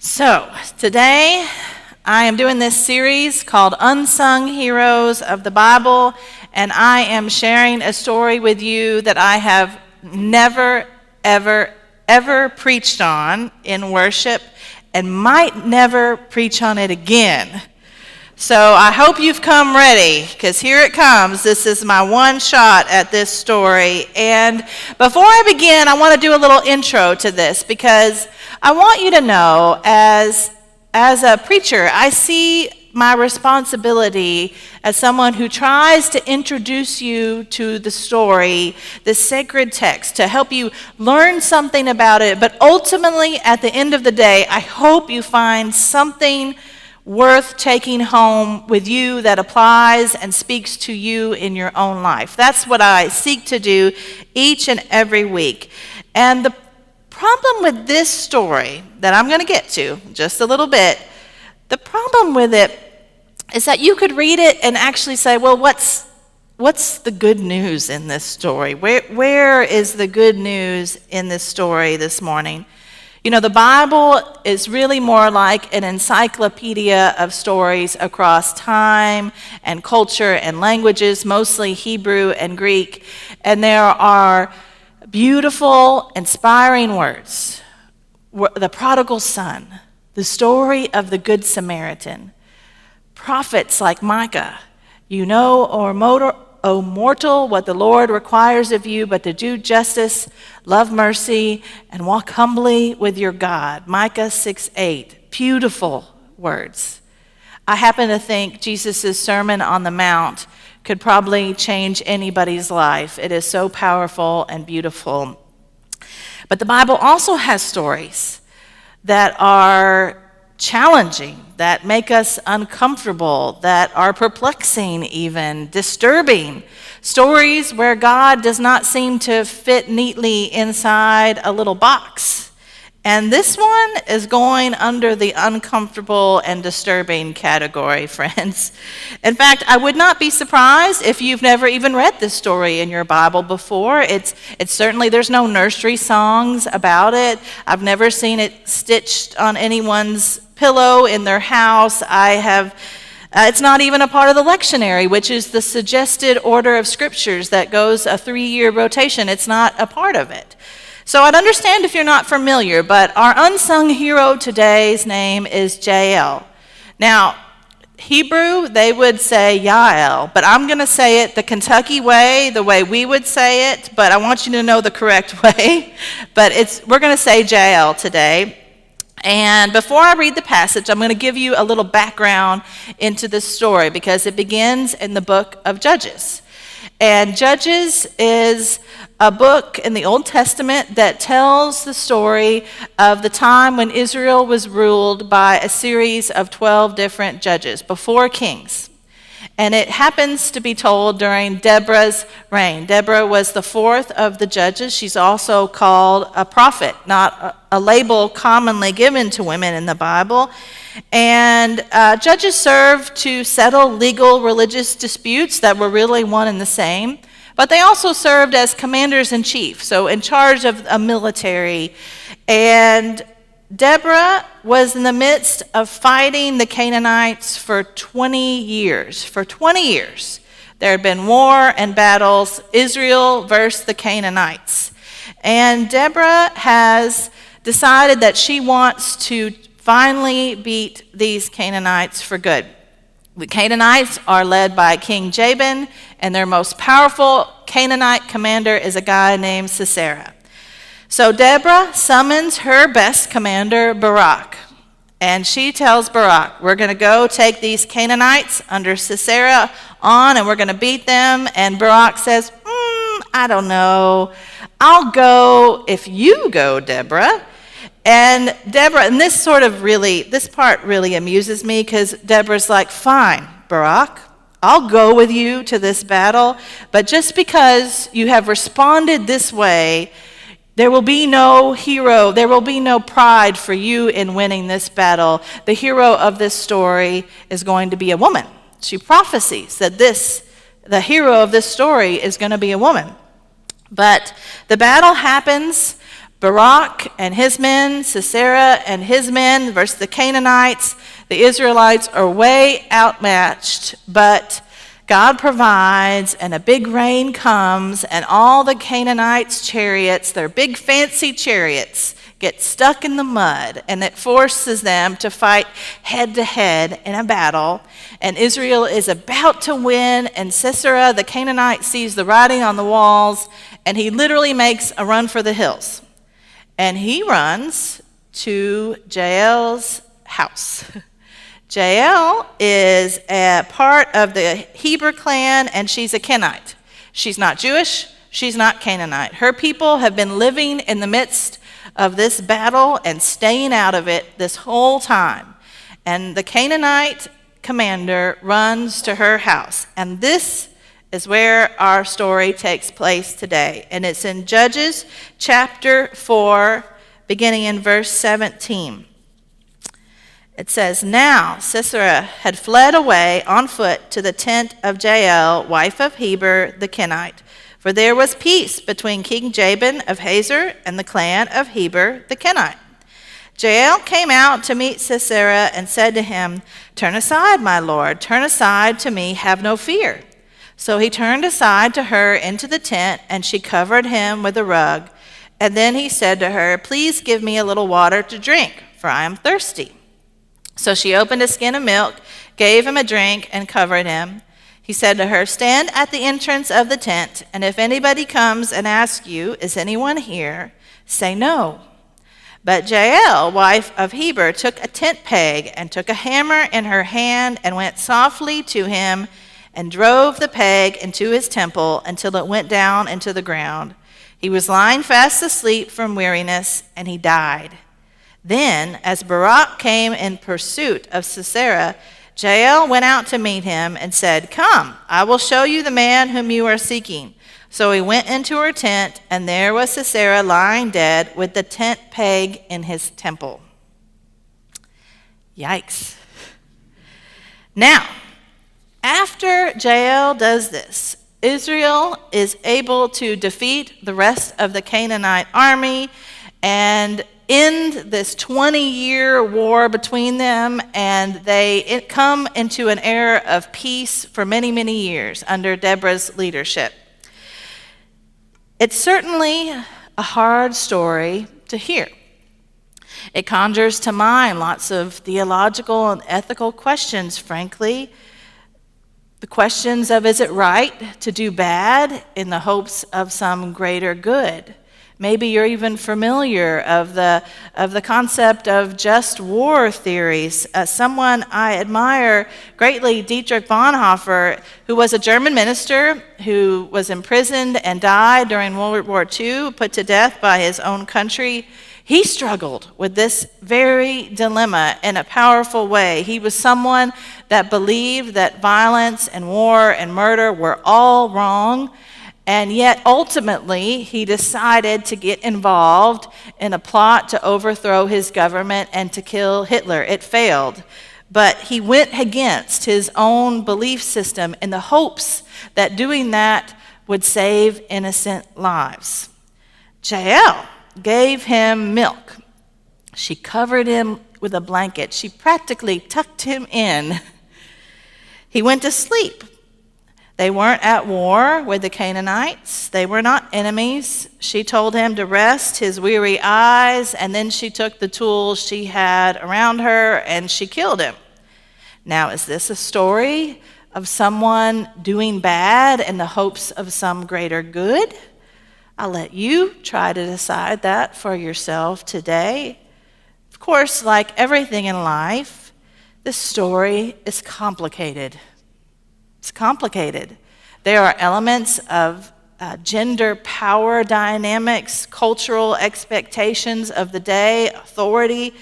So, today I am doing this series called Unsung Heroes of the Bible, and I am sharing a story with you that I have never, ever preached on in worship and might never preach on it again. So I hope you've come ready, because here it comes. This is my one shot at this story. And before I begin, I want to do a little intro to this, because I want you to know, as a preacher, I see my responsibility as someone who tries to introduce you to the story, this sacred text, to help you learn something about it. But ultimately, at the end of the day, I hope you find something worth taking home with you that applies and speaks to you in your own life. That's what I seek to do each and every week. And the problem with this story that I'm going to get to just a little bit, the problem with it is that you could read it and actually say, well, what's the good news in this story? Where is the good news in this story this morning? You know, the Bible is really more like an encyclopedia of stories across time and culture and languages, mostly Hebrew and Greek. And there are beautiful, inspiring words. The prodigal son, the story of the Good Samaritan, prophets like Micah, you know, O mortal, what the Lord requires of you, but to do justice, love mercy, and walk humbly with your God. Micah 6:8. Beautiful words. I happen to think Jesus' Sermon on the Mount could probably change anybody's life. It is so powerful and beautiful. But the Bible also has stories that are challenging, that make us uncomfortable, that are perplexing even, disturbing. Stories where God does not seem to fit neatly inside a little box. And this one is going under the uncomfortable and disturbing category, friends. In fact, I would not be surprised if you've never even read this story in your Bible before. It's certainly, there's no nursery songs about it. I've never seen it stitched on anyone's pillow in their house. It's not even a part of the lectionary, which is the suggested order of scriptures that goes a 3-year rotation. It's not a part of it. So I'd understand if you're not familiar, but our unsung hero today's name is Jael. Now, Hebrew, they would say Jael, but I'm going to say it the Kentucky way, the way we would say it, but I want you to know the correct way. But we're going to say Jael today. And before I read the passage, I'm going to give you a little background into this story, because it begins in the book of Judges. And Judges is a book in the Old Testament that tells the story of the time when Israel was ruled by a series of 12 different judges before kings. And it happens to be told during Deborah's reign. Deborah was the fourth of the judges. She's also called a prophet, not a label commonly given to women in the Bible. And judges served to settle legal religious disputes that were really one and the same. But they also served as commanders-in-chief, so in charge of a military. And Deborah was in the midst of fighting the Canaanites for 20 years. For 20 years, there had been war and battles, Israel versus the Canaanites. And Deborah has decided that she wants to finally beat these Canaanites for good. The Canaanites are led by King Jabin, and their most powerful Canaanite commander is a guy named Sisera. So Deborah summons her best commander, Barak, and she tells Barak, we're going to go take these Canaanites under Sisera on, and we're going to beat them. And Barak says, I don't know. I'll go if you go, Deborah. And Deborah, and this part really amuses me, because Deborah's like, fine, Barak, I'll go with you to this battle, but just because you have responded this way, there will be no hero, there will be no pride for you in winning this battle. The hero of this story is going to be a woman. She prophesies that the hero of this story is going to be a woman. But the battle happens. Barak and his men, Sisera and his men versus the Canaanites. The Israelites are way outmatched, but God provides, and a big rain comes, and all the Canaanites' chariots, their big fancy chariots, get stuck in the mud, and it forces them to fight head-to-head in a battle. And Israel is about to win, and Sisera, the Canaanite, sees the writing on the walls, and he literally makes a run for the hills. And he runs to Jael's house. Jael is a part of the Heber clan, and she's a Kenite. She's not Jewish. She's not Canaanite. Her people have been living in the midst of this battle and staying out of it this whole time. And the Canaanite commander runs to her house. And this is where our story takes place today. And it's in Judges chapter 4, beginning in verse 17. It says, "Now Sisera had fled away on foot to the tent of Jael, wife of Heber the Kenite. For there was peace between King Jabin of Hazor and the clan of Heber the Kenite. Jael came out to meet Sisera and said to him, 'Turn aside, my lord, turn aside to me, have no fear.' So he turned aside to her into the tent, and she covered him with a rug. And then he said to her, 'Please give me a little water to drink, for I am thirsty.' So she opened a skin of milk, gave him a drink, and covered him. He said to her, 'Stand at the entrance of the tent, and if anybody comes and asks you, "Is anyone here?" say no.' But Jael, wife of Heber, took a tent peg and took a hammer in her hand and went softly to him and drove the peg into his temple until it went down into the ground. He was lying fast asleep from weariness, and he died. Then, as Barak came in pursuit of Sisera, Jael went out to meet him and said, 'Come, I will show you the man whom you are seeking.' So he went into her tent, and there was Sisera lying dead with the tent peg in his temple." Yikes. Now, after Jael does this, Israel is able to defeat the rest of the Canaanite army and end this 20-year war between them, and they come into an era of peace for many, many years under Deborah's leadership. It's certainly a hard story to hear. It conjures to mind lots of theological and ethical questions, frankly. The questions of, is it right to do bad in the hopes of some greater good? Maybe you're even familiar of the concept of just war theories. Someone I admire greatly, Dietrich Bonhoeffer, who was a German minister who was imprisoned and died during World War II, put to death by his own country. He struggled with this very dilemma in a powerful way. He was someone that believed that violence and war and murder were all wrong, and yet ultimately he decided to get involved in a plot to overthrow his government and to kill Hitler. It failed, but he went against his own belief system in the hopes that doing that would save innocent lives. Jael gave him milk. She covered him with a blanket. She practically tucked him in. He went to sleep. They weren't at war with the Canaanites. They were not enemies. She told him to rest his weary eyes, and then she took the tools she had around her and she killed him. Now, is this a story of someone doing bad in the hopes of some greater good? I'll let you try to decide that for yourself today. Of course, like everything in life, this story is complicated. It's complicated. There are elements of gender power dynamics, cultural expectations of the day, authority.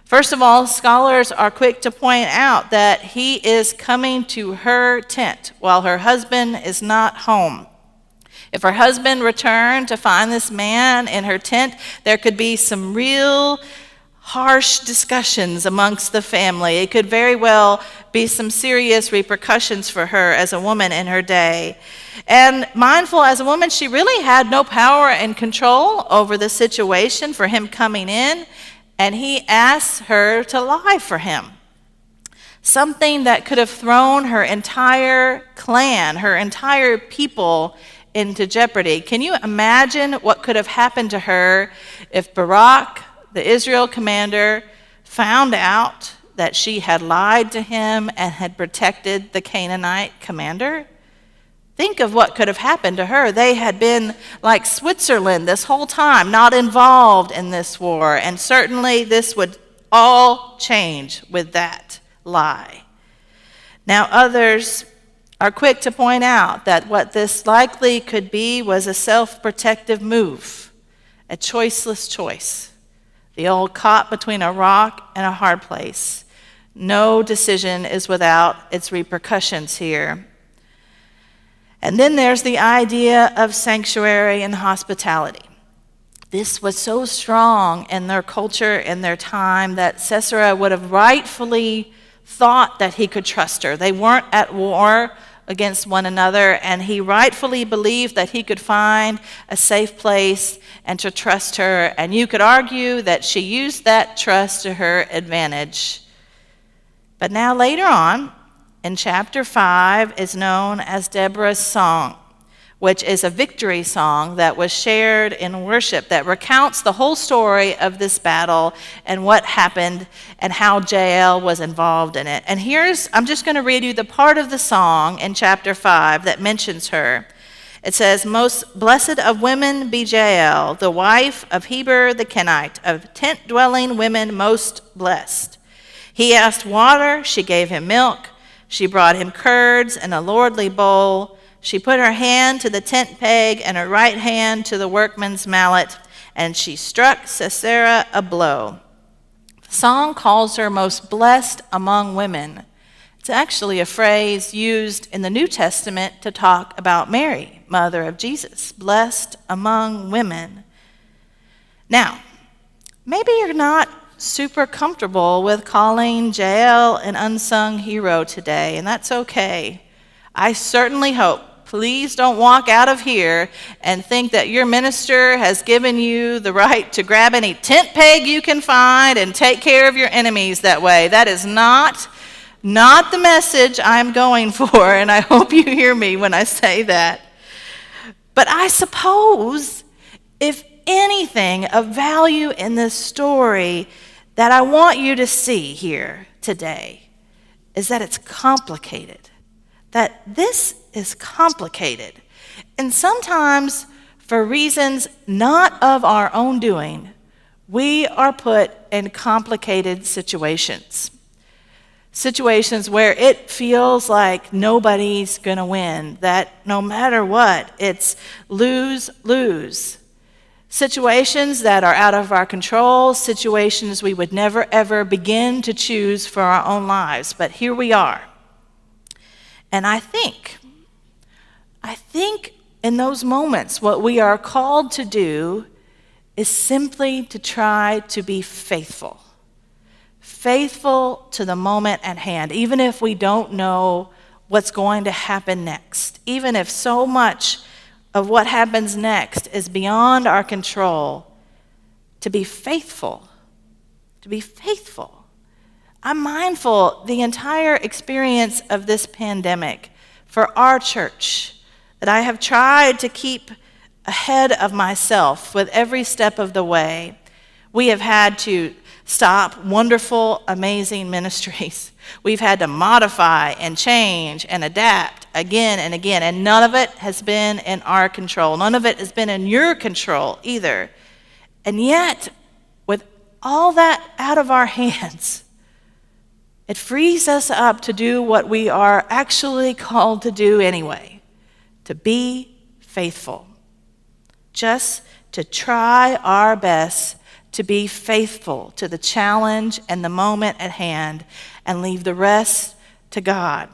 First of all, scholars are quick to point out that he is coming to her tent while her husband is not home. If her husband returned to find this man in her tent, there could be some real harsh discussions amongst the family. It could very well be some serious repercussions for her as a woman in her day. And mindful as a woman, she really had no power and control over the situation for him coming in, and he asked her to lie for him. Something that could have thrown her entire clan, her entire people into jeopardy. Can you imagine what could have happened to her if Barak, the Israel commander, found out that she had lied to him and had protected the Canaanite commander? Think of what could have happened to her. They had been like Switzerland this whole time, not involved in this war, and certainly this would all change with that lie. Now, others are quick to point out that what this likely could be was a self-protective move, a choiceless choice. The old caught between a rock and a hard place. No decision is without its repercussions here. And then there's the idea of sanctuary and hospitality. This was so strong in their culture, in their time, that Sisera would have rightfully thought that he could trust her. They weren't at war against one another, and he rightfully believed that he could find a safe place and to trust her. And you could argue that she used that trust to her advantage. But now later on, in chapter 5, is known as Deborah's song, which is a victory song that was shared in worship that recounts the whole story of this battle and what happened and how Jael was involved in it. And I'm just going to read you the part of the song in chapter 5 that mentions her. It says, "Most blessed of women be Jael, the wife of Heber the Kenite, of tent-dwelling women most blessed. He asked water, she gave him milk. She brought him curds in a lordly bowl. She put her hand to the tent peg and her right hand to the workman's mallet, and she struck Sisera a blow." The song calls her most blessed among women. It's actually a phrase used in the New Testament to talk about Mary, mother of Jesus, blessed among women. Now, maybe you're not super comfortable with calling Jael an unsung hero today, and that's okay. I certainly hope, please don't walk out of here and think that your minister has given you the right to grab any tent peg you can find and take care of your enemies that way. That is not the message I'm going for, and I hope you hear me when I say that. But I suppose, if anything of value in this story that I want you to see here today, is that it's complicated. That this is complicated. And sometimes, for reasons not of our own doing, we are put in complicated situations. Situations where it feels like nobody's going to win, that no matter what, it's lose-lose. Situations that are out of our control, situations we would never ever begin to choose for our own lives. But here we are. And I think in those moments what we are called to do is simply to try to be faithful. Faithful to the moment at hand, even if we don't know what's going to happen next. Even if so much of what happens next is beyond our control, to be faithful. To be faithful. I'm mindful the entire experience of this pandemic for our church that I have tried to keep ahead of myself with every step of the way. We have had to stop wonderful, amazing ministries. We've had to modify and change and adapt again and again, and none of it has been in our control. None of it has been in your control either. And yet, with all that out of our hands, it frees us up to do what we are actually called to do anyway, to be faithful. Just to try our best to be faithful to the challenge and the moment at hand and leave the rest to God.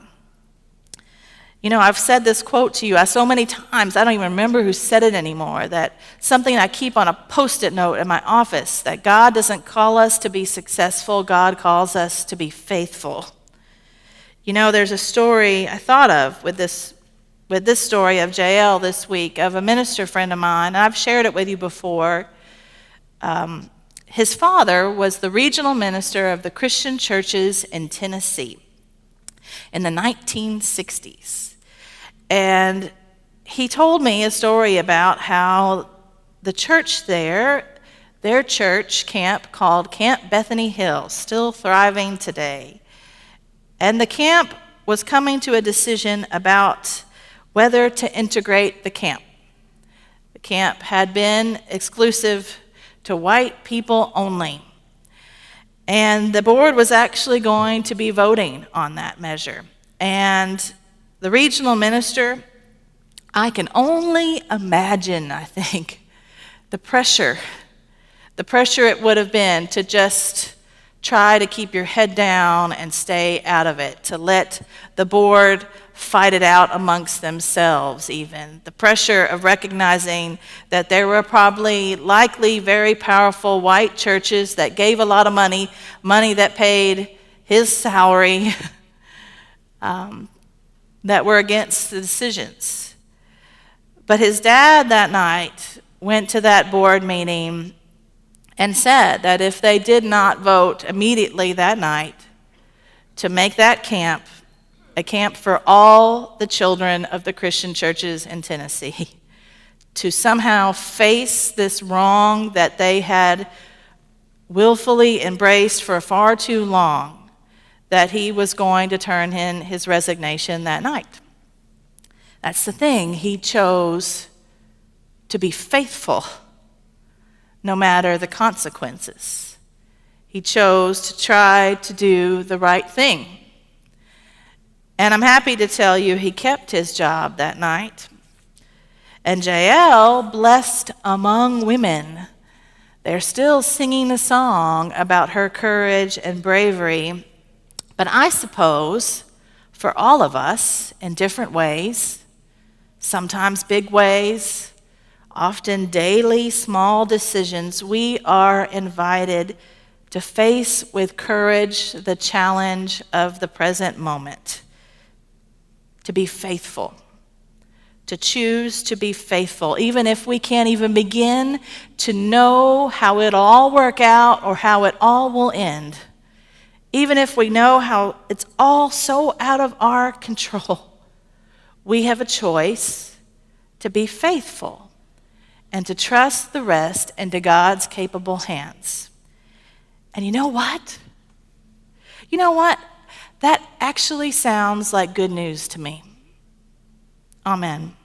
You know, I've said this quote to you so many times, I don't even remember who said it anymore, that something I keep on a Post-it note in my office, that God doesn't call us to be successful, God calls us to be faithful. You know, there's a story I thought of with this story of Jael this week, of a minister friend of mine, and I've shared it with you before. His father was the regional minister of the Christian churches in Tennessee in the 1960s. And he told me a story about how the church there, their church camp called Camp Bethany Hill, still thriving today. And the camp was coming to a decision about whether to integrate the camp. The camp had been exclusive to white people only. And the board was actually going to be voting on that measure. And the regional minister, I can only imagine, I think, the pressure it would have been to just try to keep your head down and stay out of it, to let the board fight it out amongst themselves even. The pressure of recognizing that there were likely very powerful white churches that gave a lot of money that paid his salary, that were against the decisions. But his dad that night went to that board meeting and said that if they did not vote immediately that night to make that camp a camp for all the children of the Christian churches in Tennessee, to somehow face this wrong that they had willfully embraced for far too long, that he was going to turn in his resignation that night. That's the thing. He chose to be faithful no matter the consequences. He chose to try to do the right thing. And I'm happy to tell you he kept his job that night. And Jael, blessed among women, they're still singing a song about her courage and bravery. But I suppose for all of us, in different ways, sometimes big ways, often daily small decisions, we are invited to face with courage the challenge of the present moment, to be faithful, to choose to be faithful, even if we can't even begin to know how it'll all work out or how it all will end. Even if we know how it's all so out of our control, we have a choice to be faithful and to trust the rest into God's capable hands. And you know what? That actually sounds like good news to me. Amen.